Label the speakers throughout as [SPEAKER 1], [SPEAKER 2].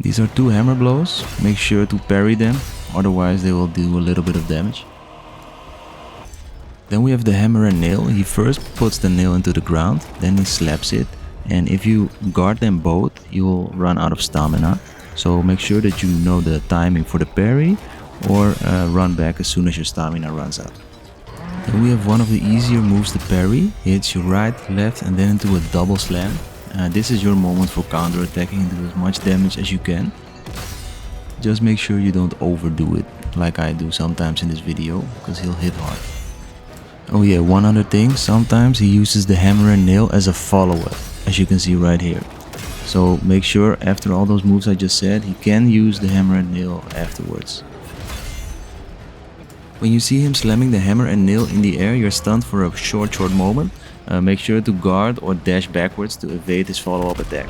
[SPEAKER 1] These are two hammer blows. Make sure to parry them, otherwise they will do a little bit of damage. Then we have the hammer and nail. He first puts the nail into the ground, then he slaps it. And if you guard them both, you will run out of stamina. So make sure that you know the timing for the parry, or run back as soon as your stamina runs out. Then we have one of the easier moves to parry. He hits you right, left and then into a double slam. This is your moment for counter attacking and do as much damage as you can. Just make sure you don't overdo it, like I do sometimes in this video, because he'll hit hard. Oh yeah, one other thing, sometimes he uses the hammer and nail as a follow-up, as you can see right here. So make sure after all those moves I just said, he can use the hammer and nail afterwards. When you see him slamming the hammer and nail in the air, you're stunned for a short moment. Make sure to guard or dash backwards to evade his follow-up attack.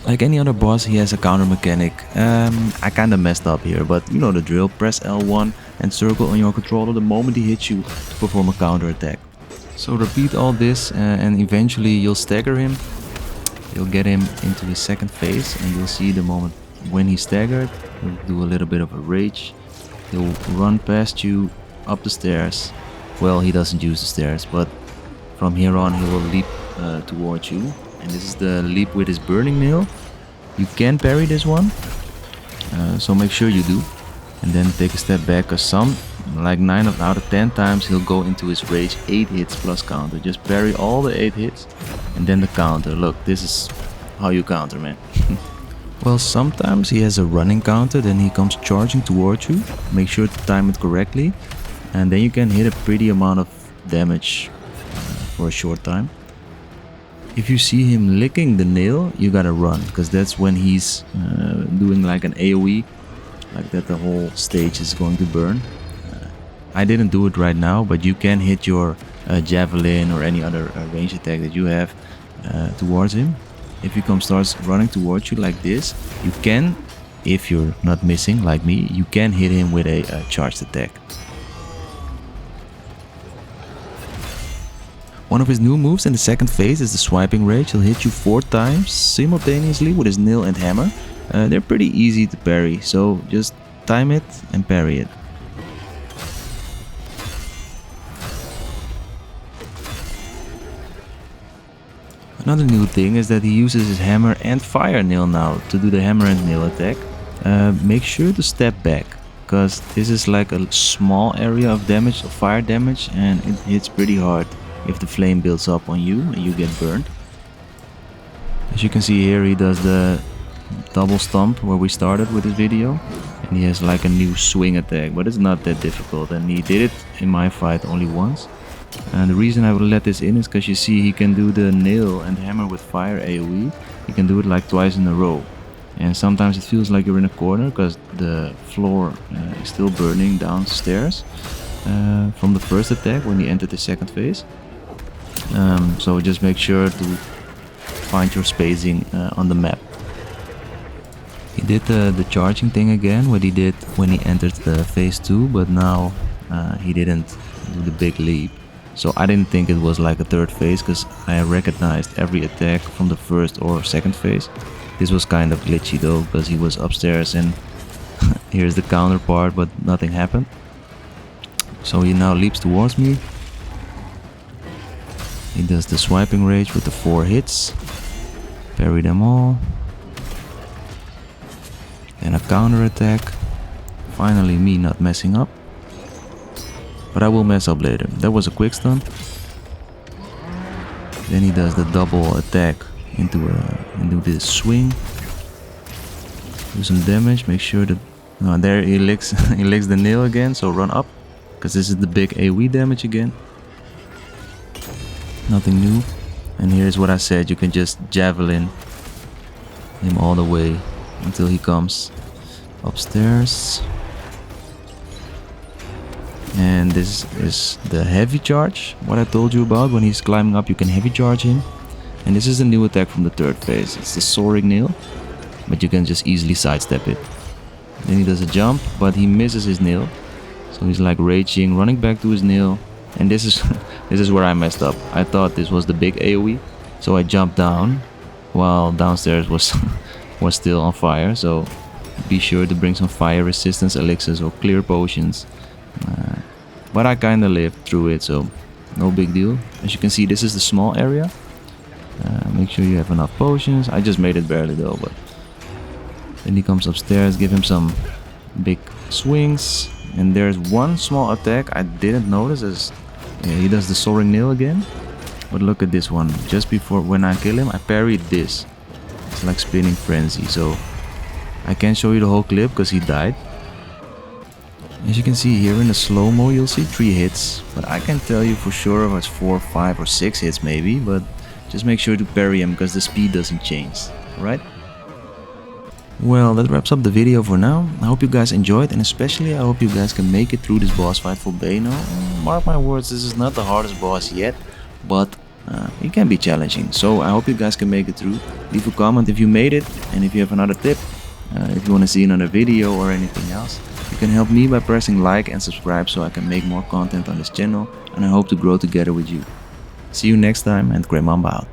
[SPEAKER 1] Like any other boss, he has a counter mechanic. I kinda messed up here, but you know the drill. Press L1 and circle on your controller the moment he hits you to perform a counter attack. So repeat all this and eventually you'll stagger him. You'll get him into his second phase and you'll see the moment when he's staggered. He'll do a little bit of a rage. He'll run past you up the stairs. Well, he doesn't use the stairs, but from here on he will leap towards you. And this is the leap with his burning nail. You can parry this one, so make sure you do. And then take a step back, cause some, like 9 out of 10 times, he'll go into his rage 8 hits plus counter. Just parry all the 8 hits and then the counter. Look, this is how you counter, man. Well, sometimes he has a running counter, then he comes charging towards you. Make sure to time it correctly, and then you can hit a pretty amount of damage for a short time. If you see him licking the nail, you gotta run, because that's when he's doing like an AoE, like that the whole stage is going to burn. I didn't do it right now, but you can hit your javelin or any other range attack that you have towards him. If he starts running towards you like this, you can, if you're not missing like me, you can hit him with a charged attack. One of his new moves in the second phase is the swiping rage. He'll hit you 4 times simultaneously with his nail and hammer. They're pretty easy to parry, so just time it and parry it. Another new thing is that he uses his hammer and fire nail now to do the hammer and nail attack. Make sure to step back, because this is like a small area of damage, of fire damage, and it hits pretty hard if the flame builds up on you and you get burned. As you can see here, he does the double stomp where we started with this video, and he has like a new swing attack, but it's not that difficult, and he did it in my fight only once. And the reason I will let this in is because you see he can do the nail and hammer with fire AoE. He can do it like twice in a row, and sometimes it feels like you're in a corner because the floor is still burning downstairs from the first attack when he entered the second phase. So just make sure to find your spacing on the map. He did the charging thing again, what he did when he entered the phase 2, but now he didn't do the big leap. So I didn't think it was like a third phase, because I recognized every attack from the first or second phase. This was kind of glitchy though, because he was upstairs and here's the counter part, but nothing happened. So he now leaps towards me. He does the swiping rage with the 4 hits. Parry them all. Then a counter attack. Finally me not messing up. But I will mess up later. That was a quick stun. Then he does the double attack into this swing. Do some damage. Make sure that there he licks he licks the nail again. So run up, because this is the big AoE damage again. Nothing new. And here's what I said. You can just javelin him all the way until he comes upstairs. And this is the heavy charge, what I told you about. When he's climbing up, you can heavy charge him. And this is the new attack from the third phase. It's the soaring nail, but you can just easily sidestep it. Then he does a jump, but he misses his nail. So he's like raging, running back to his nail. And this is this is where I messed up. I thought this was the big AoE, so I jumped down while downstairs was was still on fire, so be sure to bring some fire resistance elixirs or clear potions. But I kinda lived through it, so no big deal. As you can see, this is the small area. Make sure you have enough potions. I just made it barely though, but then he comes upstairs, give him some big swings, and there's one small attack I didn't notice as he does the soaring nail again. But look at this one. Just before when I kill him, I parried this. It's like spinning frenzy, so I can't show you the whole clip because he died. As you can see here in the slow-mo, you'll see 3 hits, but I can tell you for sure if it's 4, 5 or 6 hits maybe, but just make sure to parry him because the speed doesn't change, alright? Well, that wraps up the video for now. I hope you guys enjoyed, and especially I hope you guys can make it through this boss fight for Volbaino. Mark my words, this is not the hardest boss yet, but it can be challenging. So I hope you guys can make it through. Leave a comment if you made it, and if you have another tip, if you want to see another video or anything else. You can help me by pressing like and subscribe so I can make more content on this channel, and I hope to grow together with you. See you next time, and Grandmamba out.